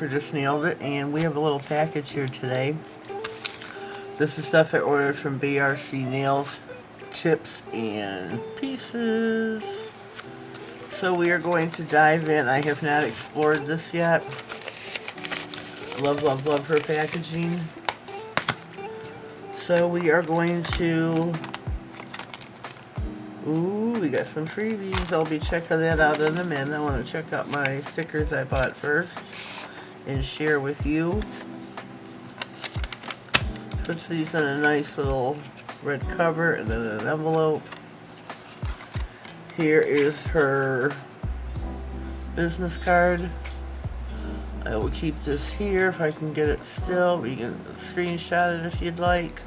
for Just Nailed It, and we have a little package here today. This is stuff I ordered from BRC Nails, Tips and Pieces. So we are going to dive in. I have not explored this yet. Love, love, love her packaging. So we are going to... Ooh, we got some freebies. I'll be checking that out in a minute. I want to check out my stickers I bought first and share with you. Puts these in a nice little red cover and then an envelope. Here is her business card. I will keep this here if I can get it still. You can screenshot it if you'd like.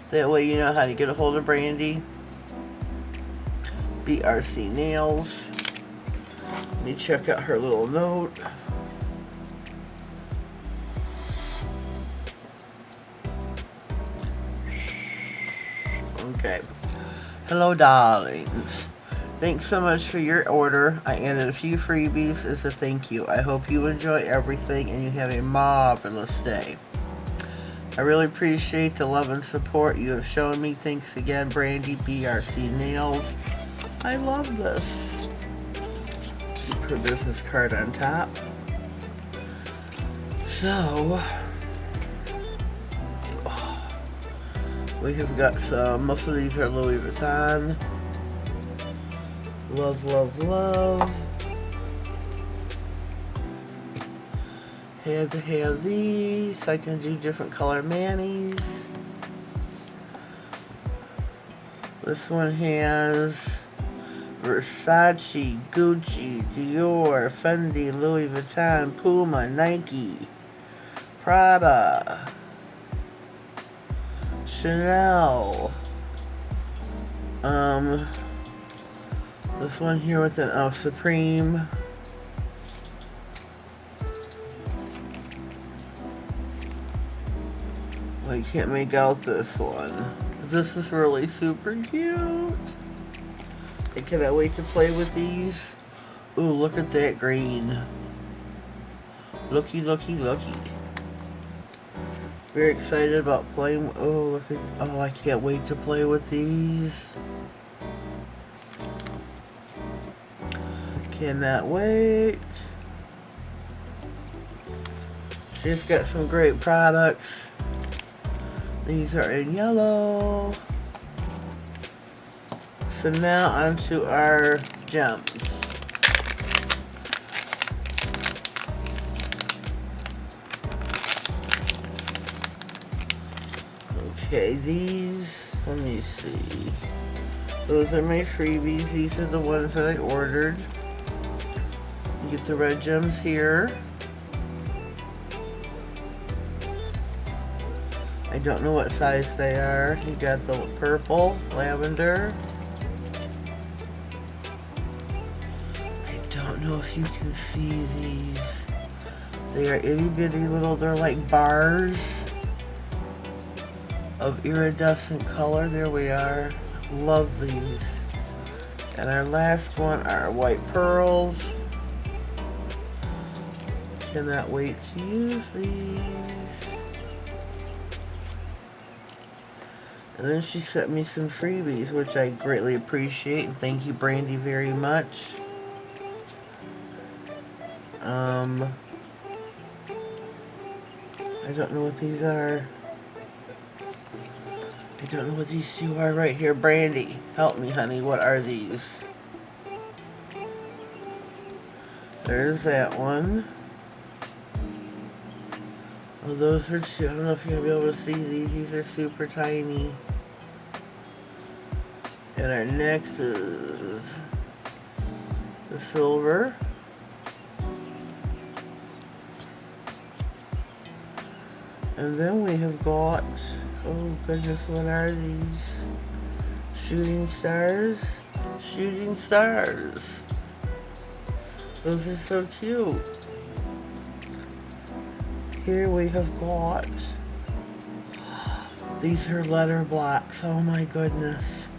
That way you know how to get a hold of Brandy. BRC Nails. Let me check out her little note. Okay. Hello, darlings. Thanks so much for your order. I added a few freebies as a thank you. I hope you enjoy everything and you have a marvelous day. I really appreciate the love and support you have shown me. Thanks again, Brandy, BRC Nails. I love this. Keep her business card on top. So, we have got some, most of these are Louis Vuitton. Love, love, love. Had to have these. I can do different color manis. This one has Versace, Gucci, Dior, Fendi, Louis Vuitton, Puma, Nike, Prada, Chanel. This one here with an Supreme. Well, you can't make out this one. This is really super cute. I cannot wait to play with these. Ooh, look at that green. Looky, looky, looky. Very excited about playing. Oh, look at. Oh, I can't wait to play with these. Cannot wait. She's got some great products. These are in yellow. So now onto our gems. Okay, these, let me see. Those are my freebies. These are the ones that I ordered. You get the red gems here. I don't know what size they are. You got the purple, lavender. I don't know if you can see these. They are itty bitty little, they're like bars of iridescent color. There we are. Love these. And our last one are white pearls. Cannot wait to use these. And then she sent me some freebies, which I greatly appreciate. And thank you, Brandy, very much. I don't know what these are. I don't know what these two are right here. Brandy, help me, honey. What are these? There's that one. Oh, those are two. I don't know if you're going to be able to see these. These are super tiny. And our next is the silver. And then we have got, oh goodness, what are these? Shooting stars? Shooting stars. Those are so cute. Here we have got, these are letter blocks. Oh my goodness.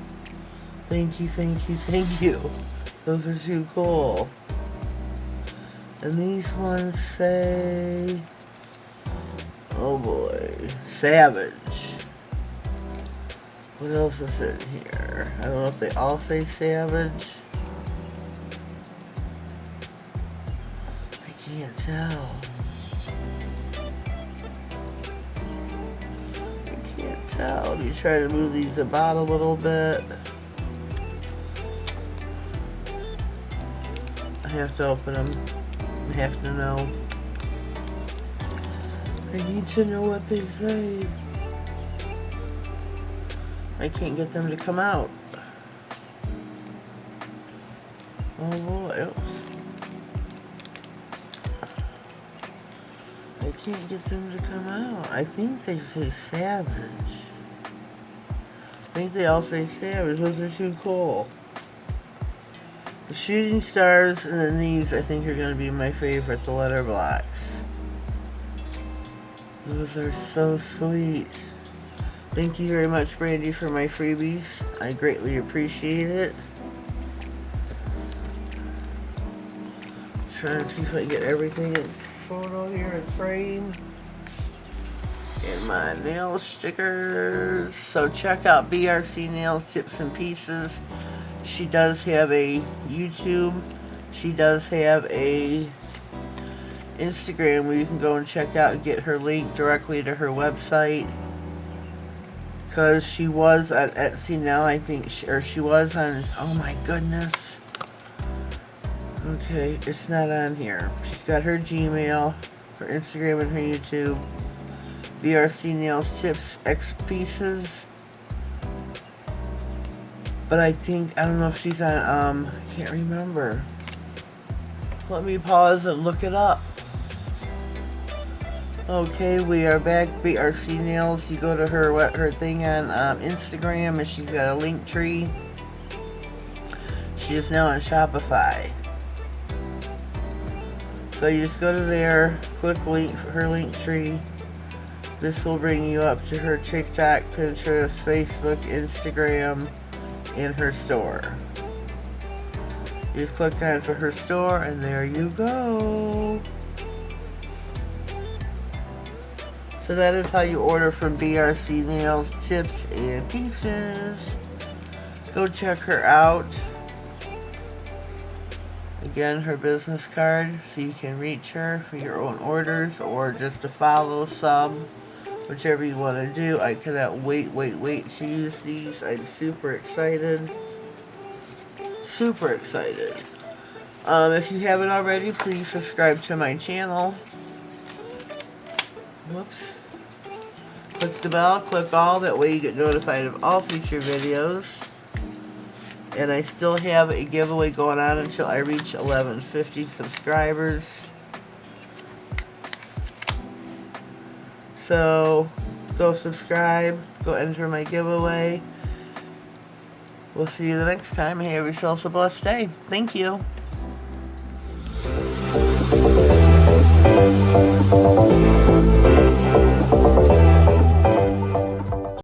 Thank you, thank you, thank you. Those are too cool. And these ones say, oh boy, Savage. What else is in here? I don't know if they all say Savage. I can't tell. I can't tell. You try to move these about a little bit. I have to open them. I have to know. I need to know what they say. I can't get them to come out. Oh boy. I can't get them to come out. I think they say Savage. I think they all say Savage. Those are too cool. The Shooting Stars and then these I think are going to be my favorite, the letter blocks. Those are so sweet. Thank you very much, Brandy, for my freebies. I greatly appreciate it. Trying to see if I can get everything in photo here in frame. And my nail stickers. So check out BRC Nails Tips and Pieces. She does have a YouTube. She does have a Instagram where you can go and check out and get her link directly to her website. Because she was on Etsy now, I think, she was on, oh my goodness. Okay, it's not on here. She's got her Gmail, her Instagram, and her YouTube. BRC Nails Tips X Pieces. But I think, I don't know if she's on, I can't remember. Let me pause and look it up. Okay, we are back. BRC Nails. You go to her thing on Instagram, and she's got a link tree. She is now on Shopify. So you just go to there, click her link tree. This will bring you up to her TikTok, Pinterest, Facebook, Instagram, and her store. You just click on it for her store, and there you go. So that is how you order from BRC Nails Tips and Pieces. Go check her out. Again, her business card, so you can reach her for your own orders or just to follow, sub, whichever you want to do. I cannot wait to use these. I'm super excited. Super excited. If you haven't already, please subscribe to my channel. Whoops. Click the bell, click all, that way you get notified of all future videos. And I still have a giveaway going on until I reach 1150 subscribers. So, go subscribe, go enter my giveaway. We'll see you the next time. Have yourselves a blessed day. Thank you.